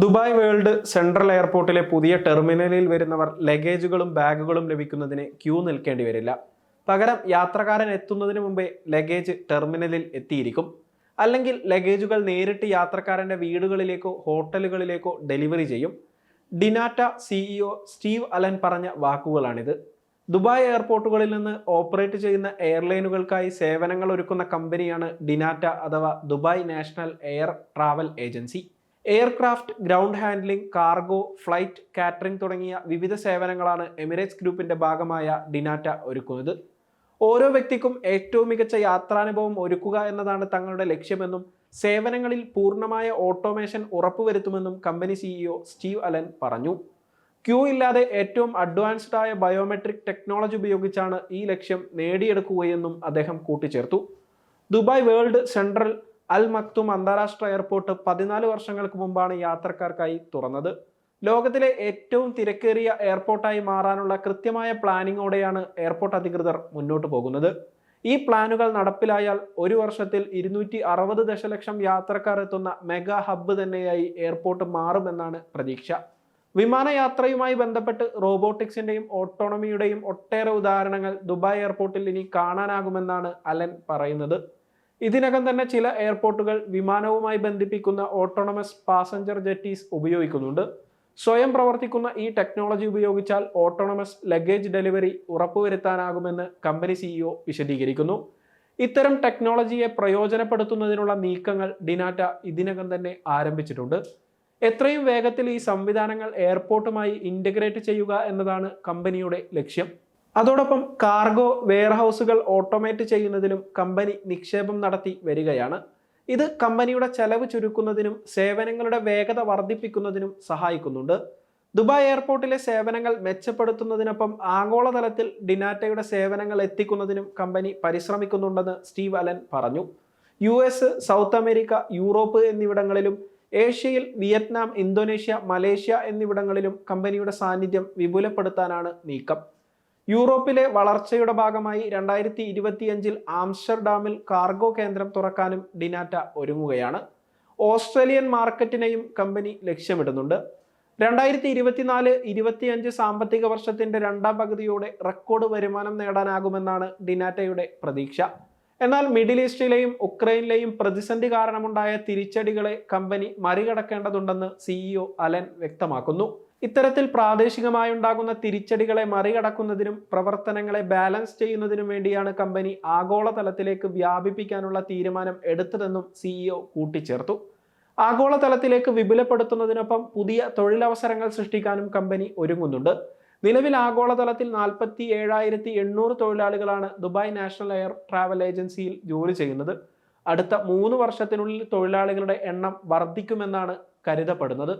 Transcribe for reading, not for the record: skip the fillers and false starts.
Dubai world central എയർപോർട്ടിലെ പുതിയ ടെർമിനലിൽ വരുന്നവർ ലഗേജുകളും ബാഗുകളും ലഭിക്കുന്നതിന് ക്യൂ നിൽക്കേണ്ടി വരില്ല. പകരം യാത്രക്കാരൻ എത്തുന്നതിന് മുമ്പേ ലഗേജ് ടെർമിനലിൽ എത്തിയിരിക്കും. അല്ലെങ്കിൽ ലഗേജുകൾ നേരിട്ട് യാത്രക്കാരൻ്റെ വീടുകളിലേക്കോ ഹോട്ടലുകളിലേക്കോ ഡെലിവറി ചെയ്യും. ഡിനാറ്റ സിഇഒ സ്റ്റീവ് അലൻ പറഞ്ഞ വാക്കുകളാണിത്. ദുബായ് എയർപോർട്ടുകളിൽ നിന്ന് ഓപ്പറേറ്റ് ചെയ്യുന്ന എയർലൈനുകൾക്കായി സേവനങ്ങൾ ഒരുക്കുന്ന കമ്പനിയാണ് ഡിനാറ്റ അഥവാ Dubai national air travel agency. Aircraft, ground handling, cargo, flight, catering തുടങ്ങിയ വിവിധ സേവനങ്ങളാണ് എമിറേറ്റ്സ് ഗ്രൂപ്പിന്റെ ഭാഗമായ ഡിനാറ്റ ഒരുക്കുന്നത്. ഓരോ വ്യക്തിക്കും ഏറ്റവും മികച്ച യാത്രാനുഭവം ഒരുക്കുക എന്നതാണ് തങ്ങളുടെ ലക്ഷ്യമെന്നും സേവനങ്ങളിൽ പൂർണ്ണമായ ഓട്ടോമേഷൻ ഉറപ്പുവരുത്തുമെന്നും കമ്പനി സിഇഒ സ്റ്റീവ് അലൻ പറഞ്ഞു. ക്യൂ ഇല്ലാതെ ഏറ്റവും അഡ്വാൻസ്ഡ് ആയ ബയോമെട്രിക് ടെക്നോളജി ഉപയോഗിച്ചാണ് ഈ ലക്ഷ്യം നേടിയെടുക്കുകയെന്നും അദ്ദേഹം കൂട്ടിച്ചേർത്തു. ദുബായ് വേൾഡ് സെൻട്രൽ അൽ മക്തും അന്താരാഷ്ട്ര എയർപോർട്ട് 14 വർഷങ്ങൾക്ക് മുമ്പാണ് യാത്രക്കാർക്കായി തുറന്നത്. ലോകത്തിലെ ഏറ്റവും തിരക്കേറിയ എയർപോർട്ടായി മാറാനുള്ള കൃത്യമായ പ്ലാനിങ്ങോടെയാണ് എയർപോർട്ട് അധികൃതർ മുന്നോട്ട് പോകുന്നത്. ഈ പ്ലാനുകൾ നടപ്പിലായാൽ ഒരു വർഷത്തിൽ 260 ദശലക്ഷം യാത്രക്കാർ എത്തുന്ന മെഗാ ഹബ്ബ് തന്നെയായി എയർപോർട്ട് മാറുമെന്നാണ് പ്രതീക്ഷ. വിമാനയാത്രയുമായി ബന്ധപ്പെട്ട് റോബോട്ടിക്സിന്റെയും ഓട്ടോണമിയുടെയും ഒട്ടേറെ ഉദാഹരണങ്ങൾ ദുബായ് എയർപോർട്ടിൽ ഇനി കാണാനാകുമെന്നാണ് അലൻ പറയുന്നത്. ഇതിനകം തന്നെ ചില എയർപോർട്ടുകൾ വിമാനവുമായി ബന്ധിപ്പിക്കുന്ന ഓട്ടോണമസ് പാസഞ്ചർ ജെറ്റീസ് ഉപയോഗിക്കുന്നുണ്ട്. സ്വയം പ്രവർത്തിക്കുന്ന ഈ ടെക്നോളജി ഉപയോഗിച്ചാൽ ഓട്ടോണമസ് ലഗേജ് ഡെലിവറി ഉറപ്പുവരുത്താനാകുമെന്ന് കമ്പനി സിഇഒ വിശദീകരിക്കുന്നു. ഇത്തരം ടെക്നോളജിയെ പ്രയോജനപ്പെടുത്തുന്നതിനുള്ള നീക്കങ്ങൾ ഡിനാറ്റ ഇതിനകം തന്നെ ആരംഭിച്ചിട്ടുണ്ട്. എത്രയും വേഗത്തിൽ ഈ സംവിധാനങ്ങൾ എയർപോർട്ടുമായി ഇൻ്റഗ്രേറ്റ് ചെയ്യുക എന്നതാണ് കമ്പനിയുടെ ലക്ഷ്യം. അതോടൊപ്പം കാർഗോ വെയർഹൗസുകൾ ഓട്ടോമേറ്റ് ചെയ്യുന്നതിലും കമ്പനി നിക്ഷേപം നടത്തി വരികയാണ്. ഇത് കമ്പനിയുടെ ചെലവ് ചുരുക്കുന്നതിനും സേവനങ്ങളുടെ വേഗത വർദ്ധിപ്പിക്കുന്നതിനും സഹായിക്കുന്നുണ്ട്. ദുബായ് എയർപോർട്ടിലെ സേവനങ്ങൾ മെച്ചപ്പെടുത്തുന്നതിനൊപ്പം ആഗോളതലത്തിൽ ഡിനാറ്റയുടെ സേവനങ്ങൾ എത്തിക്കുന്നതിനും കമ്പനി പരിശ്രമിക്കുന്നുണ്ടെന്ന് സ്റ്റീവ് അലൻ പറഞ്ഞു. US, സൗത്ത് അമേരിക്ക, യൂറോപ്പ് എന്നിവിടങ്ങളിലും ഏഷ്യയിൽ വിയറ്റ്നാം, ഇന്തോനേഷ്യ, മലേഷ്യ എന്നിവിടങ്ങളിലും കമ്പനിയുടെ സാന്നിധ്യം വിപുലപ്പെടുത്താനാണ് നീക്കം. യൂറോപ്പിലെ വളർച്ചയുടെ ഭാഗമായി 2025 ആംസ്റ്റർഡാമിൽ കാർഗോ കേന്ദ്രം തുറക്കാനും ഡിനാറ്റ ഒരുങ്ങുകയാണ്. Australian മാർക്കറ്റിനെയും company ലക്ഷ്യമിടുന്നുണ്ട്. 2024-25 സാമ്പത്തിക വർഷത്തിന്റെ രണ്ടാം പകുതിയോടെ റെക്കോർഡ് വരുമാനം നേടാനാകുമെന്നാണ് ഡിനാറ്റയുടെ പ്രതീക്ഷ. എന്നാൽ മിഡിൽ ഈസ്റ്റിലെയും ഉക്രൈനിലെയും പ്രതിസന്ധി കാരണമുണ്ടായ തിരിച്ചടികളെ കമ്പനി മറികടക്കേണ്ടതുണ്ടെന്ന് സിഇഒ അലൻ വ്യക്തമാക്കുന്നു. ഇത്തരത്തിൽ പ്രാദേശികമായി ഉണ്ടാകുന്ന തിരിച്ചടികളെ മറികടക്കുന്നതിനും പ്രവർത്തനങ്ങളെ ബാലൻസ് ചെയ്യുന്നതിനും വേണ്ടിയാണ് കമ്പനി ആഗോളതലത്തിലേക്ക് വ്യാപിപ്പിക്കാനുള്ള തീരുമാനം എടുത്തതെന്നും സിഇഒ കൂട്ടിച്ചേർത്തു. ആഗോളതലത്തിലേക്ക് വിപുലപ്പെടുത്തുന്നതിനൊപ്പം പുതിയ തൊഴിലവസരങ്ങൾ സൃഷ്ടിക്കാനും കമ്പനി ഒരുങ്ങുന്നുണ്ട്. നിലവിൽ ആഗോളതലത്തിൽ 47,800 തൊഴിലാളികളാണ് ദുബായ് നാഷണൽ എയർ ട്രാവൽ ഏജൻസിയിൽ ജോലി ചെയ്യുന്നത്. അടുത്ത 3 വർഷത്തിനുള്ളിൽ തൊഴിലാളികളുടെ എണ്ണം വർദ്ധിക്കുമെന്നാണ് കരുതപ്പെടുന്നത്.